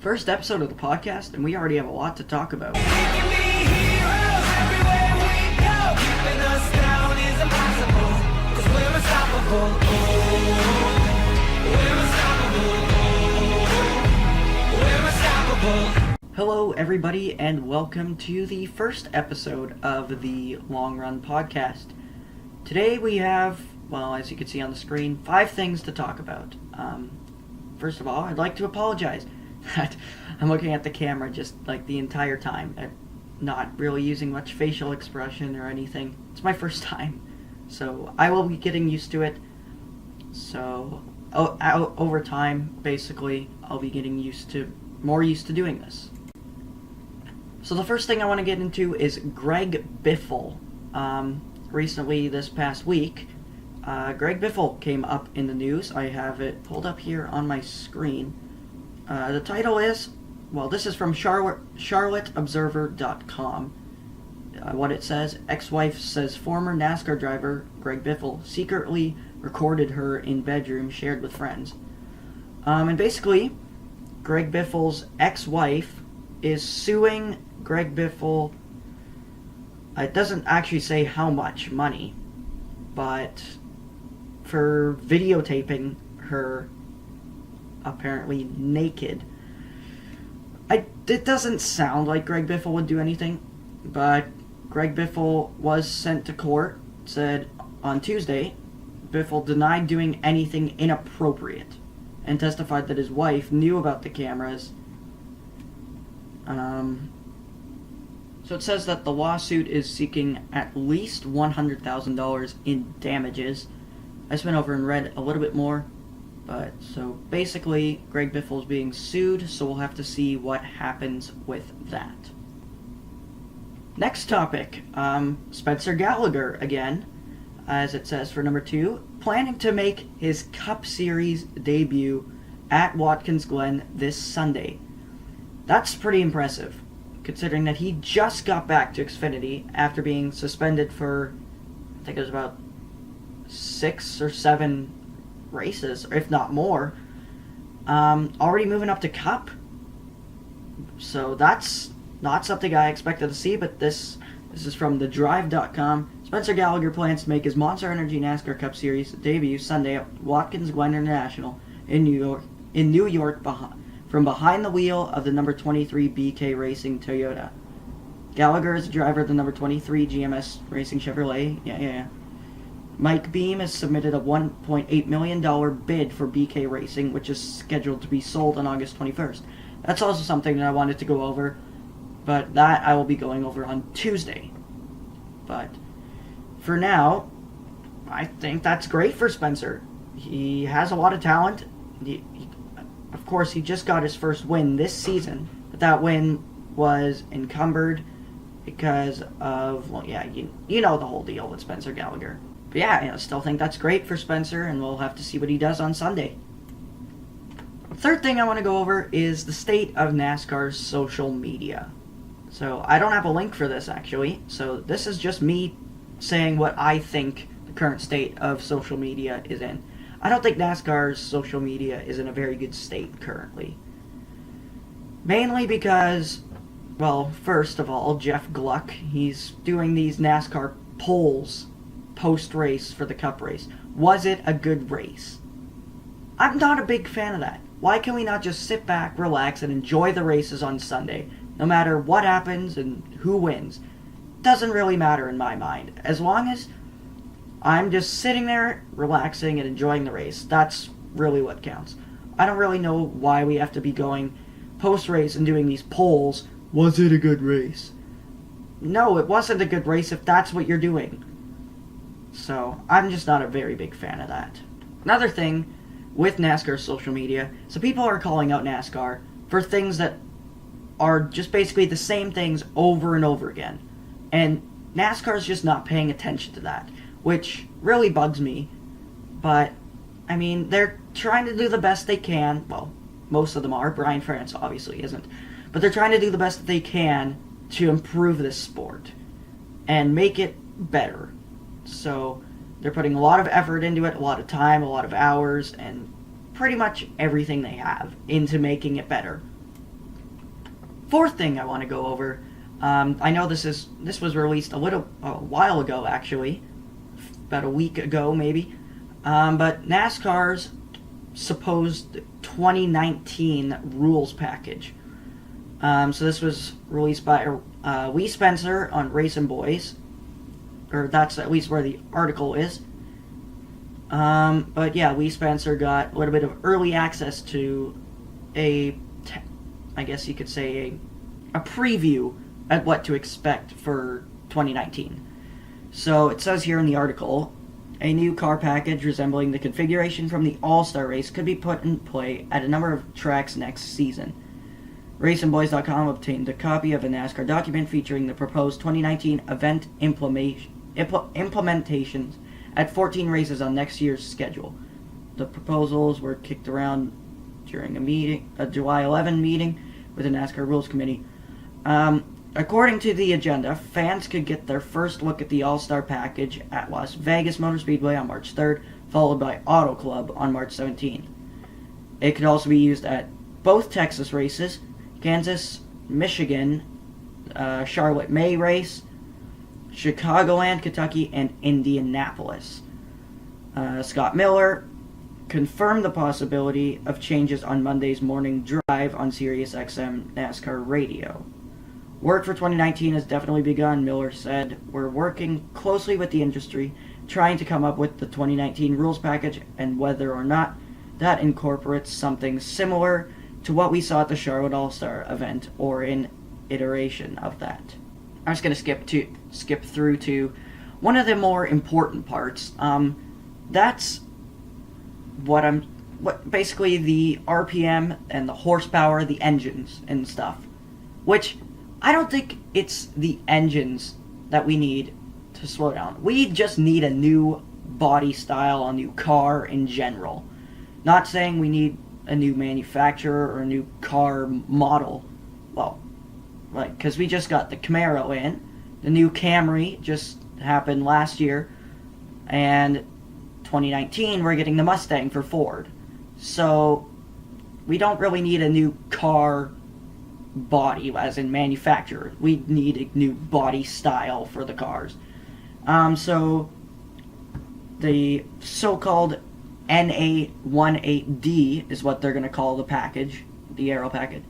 First episode of the podcast, and we already have a lot to talk about. Hello, everybody, and welcome to the first episode of the Long Run Podcast. Today we have, well, as you can see on the screen, 5 things to talk about. First of all, I'd like to apologize that I'm looking at the camera just like the entire time. I'm not really using much facial expression or anything. It's my first time, so I will be getting used to it. So over time, basically, I'll be getting more used to doing this. So the first thing I want to get into is Greg Biffle. Recently, this past week, Greg Biffle came up in the news. I have it pulled up here on my screen. The title is, well, this is from CharlotteObserver.com. What it says, ex-wife says former NASCAR driver Greg Biffle secretly recorded her in bedroom shared with friends. And basically, Greg Biffle's ex-wife is suing Greg Biffle. It doesn't actually say how much money, but for videotaping her apparently naked. It doesn't sound like Greg Biffle would do anything, but Greg Biffle was sent to court. Said on Tuesday, Biffle denied doing anything inappropriate and testified that his wife knew about the cameras. So it says that the lawsuit is seeking at least $100,000 in damages. I just went over and read a little bit more. But, so basically, Greg Biffle is being sued, so we'll have to see what happens with that. Next topic, Spencer Gallagher again, as it says for number 2, planning to make his Cup Series debut at Watkins Glen this Sunday. That's pretty impressive, considering that he just got back to Xfinity after being suspended for, I think it was about 6 or 7 races, or if not more. Already moving up to Cup, so that's not something I expected to see. But this is from thedrive.com. Spencer Gallagher plans to make his Monster Energy NASCAR Cup Series debut Sunday at Watkins Glen International in New York, from behind the wheel of the number 23 BK Racing Toyota. Gallagher is the driver of the number 23 GMS Racing Chevrolet. Yeah. Mike Beam has submitted a $1.8 million bid for BK Racing, which is scheduled to be sold on August 21st. That's also something that I wanted to go over, but that I will be going over on Tuesday. But for now, I think that's great for Spencer. He has a lot of talent. Of course, he just got his first win this season, but that win was encumbered because of, well, yeah, you know the whole deal with Spencer Gallagher. But yeah, I still think that's great for Spencer, and we'll have to see what he does on Sunday. Third thing I want to go over is the state of NASCAR's social media. So I don't have a link for this, actually. So this is just me saying what I think the current state of social media is in. I don't think NASCAR's social media is in a very good state currently. Mainly because, well, first of all, Jeff Gluck, he's doing these NASCAR polls post-race for the Cup race. Was it a good race? I'm not a big fan of that. Why can we not just sit back, relax, and enjoy the races on Sunday, no matter what happens and who wins? Doesn't really matter in my mind. As long as I'm just sitting there, relaxing, and enjoying the race, that's really what counts. I don't really know why we have to be going post-race and doing these polls. Was it a good race? No, it wasn't a good race if that's what you're doing. So, I'm just not a very big fan of that. Another thing with NASCAR's social media, so people are calling out NASCAR for things that are just basically the same things over and over again. And NASCAR's just not paying attention to that, which really bugs me. But, I mean, they're trying to do the best they can. Well, most of them are. Brian France obviously isn't. But they're trying to do the best that they can to improve this sport and make it better. So they're putting a lot of effort into it, a lot of time, a lot of hours, and pretty much everything they have into making it better. Fourth thing I want to go over. I know this was released a while ago, actually, about a week ago maybe. But NASCAR's supposed 2019 rules package. So this was released by Lee Spencer on Racing Boys, or that's at least where the article is. But yeah, Lee Spencer got a little bit of early access to I guess you could say a preview at what to expect for 2019. So it says here in the article, a new car package resembling the configuration from the All-Star race could be put in play at a number of tracks next season. RacingBoys.com obtained a copy of a NASCAR document featuring the proposed 2019 event implementations at 14 races on next year's schedule. The proposals were kicked around during a July 11 meeting with the NASCAR Rules Committee. According to the agenda, fans could get their first look at the All-Star package at Las Vegas Motor Speedway on March 3rd, followed by Auto Club on March 17th. It could also be used at both Texas races, Kansas, Michigan, Charlotte May race, Chicagoland, Kentucky, and Indianapolis. Scott Miller confirmed the possibility of changes on Monday's morning drive on SiriusXM NASCAR Radio. Work for 2019 has definitely begun, Miller said. We're working closely with the industry, trying to come up with the 2019 rules package and whether or not that incorporates something similar to what we saw at the Charlotte All-Star event or an iteration of that. I'm just going to skip through to one of the more important parts. That's what basically the RPM and the horsepower, the engines and stuff, which I don't think it's the engines that we need to slow down. We just need a new body style, a new car in general. Not saying we need a new manufacturer or a new car model. Well, like, because we just got the Camaro in. The new Camry just happened last year. And 2019, we're getting the Mustang for Ford. So, we don't really need a new car body, as in manufacturer. We need a new body style for the cars. So the so-called NA18D is what they're going to call the package, the aero package,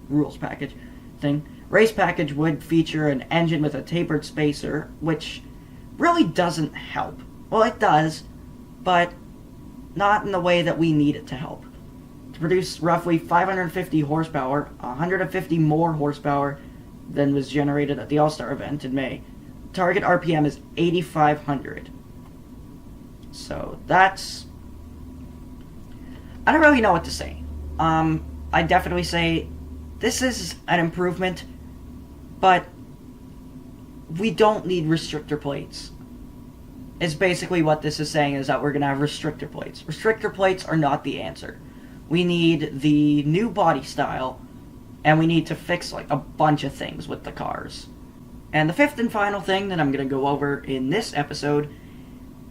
rules package thing. Race package would feature an engine with a tapered spacer, which really doesn't help. Well, it does, but not in the way that we need it to help. To produce roughly 550 horsepower, 150 more horsepower than was generated at the All-Star event in May. Target RPM is 8,500. So that's... I don't really know what to say. I definitely say this is an improvement, but we don't need restrictor plates. Is basically what this is saying, is that we're going to have restrictor plates. Restrictor plates are not the answer. We need the new body style, and we need to fix like a bunch of things with the cars. And the fifth and final thing that I'm going to go over in this episode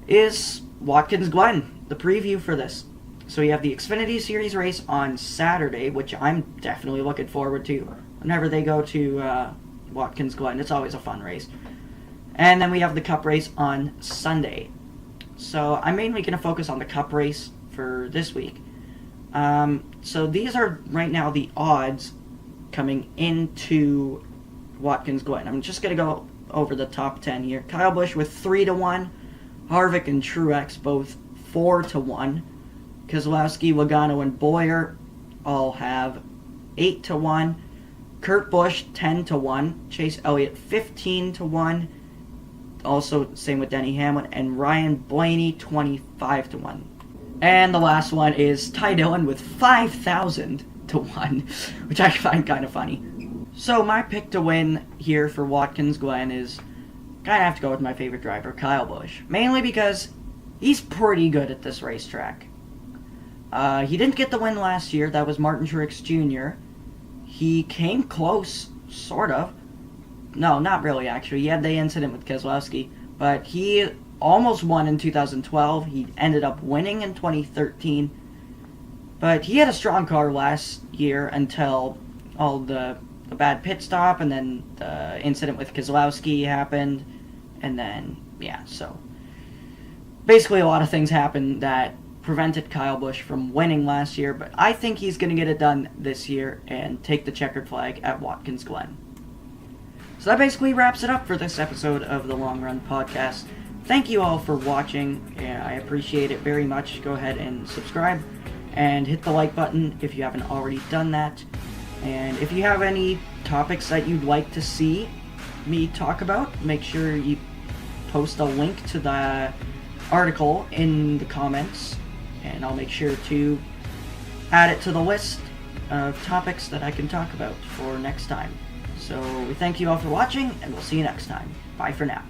is Watkins Glen, the preview for this. So we have the Xfinity Series race on Saturday, which I'm definitely looking forward to. Whenever they go to Watkins Glen, it's always a fun race. And then we have the Cup race on Sunday. So I'm mainly going to focus on the Cup race for this week. So these are right now the odds coming into Watkins Glen. I'm just going to go over the top 10 here. Kyle Busch with 3-1. Harvick and Truex both 4-1. Keselowski, Logano, and Boyer all have 8-1. Kurt Busch 10-1. Chase Elliott 15-1. Also same with Denny Hamlin, and Ryan Blaney 25-1. And the last one is Ty Dillon with 5,000-1, which I find kind of funny. So my pick to win here for Watkins Glen is kind of have to go with my favorite driver, Kyle Busch. Mainly because he's pretty good at this racetrack. He didn't get the win last year. That was Martin Truex Jr. He came close, sort of. No, not really, actually. He had the incident with Keselowski. But he almost won in 2012. He ended up winning in 2013. But he had a strong car last year until all the bad pit stop, and then the incident with Keselowski happened, and then, yeah, so basically a lot of things happened that prevented Kyle Busch from winning last year, but I think he's going to get it done this year and take the checkered flag at Watkins Glen. So that basically wraps it up for this episode of the Long Run Podcast. Thank you all for watching. I appreciate it very much. Go ahead and subscribe and hit the like button if you haven't already done that. And if you have any topics that you'd like to see me talk about, make sure you post a link to the article in the comments, and I'll make sure to add it to the list of topics that I can talk about for next time. So we thank you all for watching, and we'll see you next time. Bye for now.